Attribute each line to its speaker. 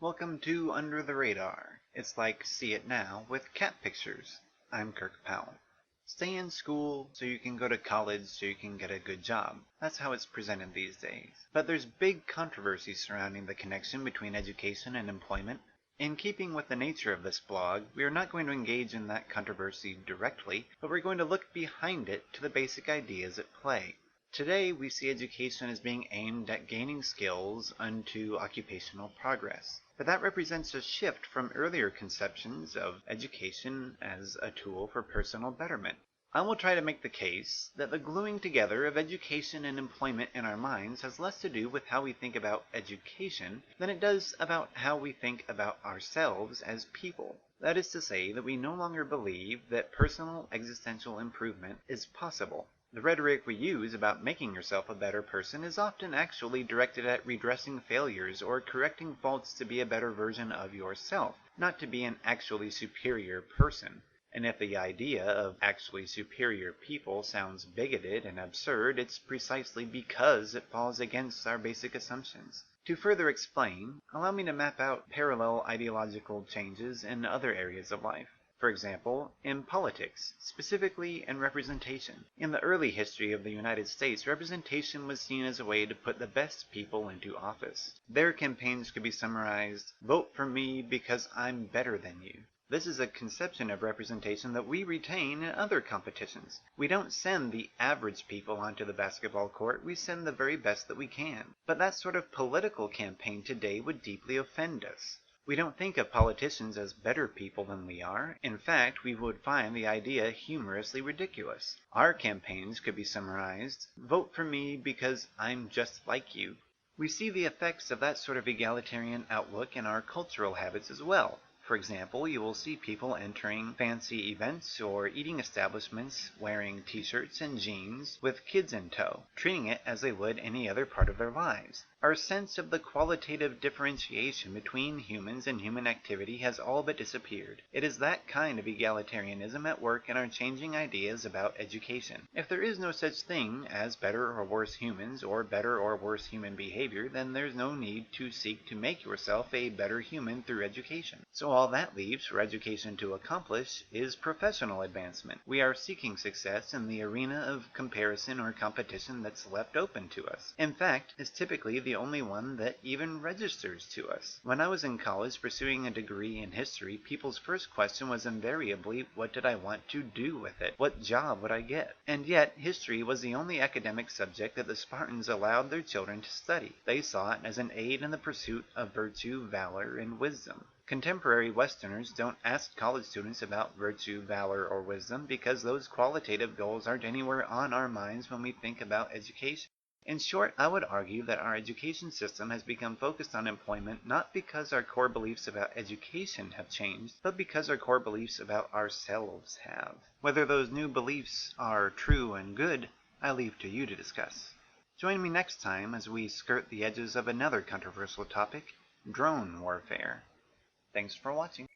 Speaker 1: Welcome to Under the Radar. It's like See It Now with cat pictures. I'm Kirk Powell. Stay in school so you can go to college so you can get a good job. That's how it's presented these days. But there's big controversy surrounding the connection between education and employment. In keeping with the nature of this blog, we are not going to engage in that controversy directly, but we're going to look behind it to the basic ideas at play. Today, we see education as being aimed at gaining skills unto occupational progress. But that represents a shift from earlier conceptions of education as a tool for personal betterment. I will try to make the case that the gluing together of education and employment in our minds has less to do with how we think about education than it does about how we think about ourselves as people. That is to say, that we no longer believe that personal existential improvement is possible. The rhetoric we use about making yourself a better person is often actually directed at redressing failures or correcting faults to be a better version of yourself, not to be an actually superior person. And if the idea of actually superior people sounds bigoted and absurd, it's precisely because it falls against our basic assumptions. To further explain, allow me to map out parallel ideological changes in other areas of life. For example, in politics, specifically in representation. In the early history of the United States, representation was seen as a way to put the best people into office. Their campaigns could be summarized, "Vote for me because I'm better than you." This is a conception of representation that we retain in other competitions. We don't send the average people onto the basketball court, we send the very best that we can. But that sort of political campaign today would deeply offend us. We don't think of politicians as better people than we are. In fact, we would find the idea humorously ridiculous. Our campaigns could be summarized, "Vote for me because I'm just like you." We see the effects of that sort of egalitarian outlook in our cultural habits as well. For example, you will see people entering fancy events or eating establishments wearing t-shirts and jeans with kids in tow, treating it as they would any other part of their lives. Our sense of the qualitative differentiation between humans and human activity has all but disappeared. It is that kind of egalitarianism at work in our changing ideas about education. If there is no such thing as better or worse humans or better or worse human behavior, then there's no need to seek to make yourself a better human through education. So all that leaves for education to accomplish is professional advancement. We are seeking success in the arena of comparison or competition that's left open to us. In fact, it's typically the only one that even registers to us. When I was in college pursuing a degree in history, people's first question was invariably, what did I want to do with it? What job would I get? And yet, history was the only academic subject that the Spartans allowed their children to study. They saw it as an aid in the pursuit of virtue, valor, and wisdom. Contemporary Westerners don't ask college students about virtue, valor, or wisdom because those qualitative goals aren't anywhere on our minds when we think about education. In short, I would argue that our education system has become focused on employment not because our core beliefs about education have changed, but because our core beliefs about ourselves have. Whether those new beliefs are true and good, I leave to you to discuss. Join me next time as we skirt the edges of another controversial topic, drone warfare. Thanks for watching.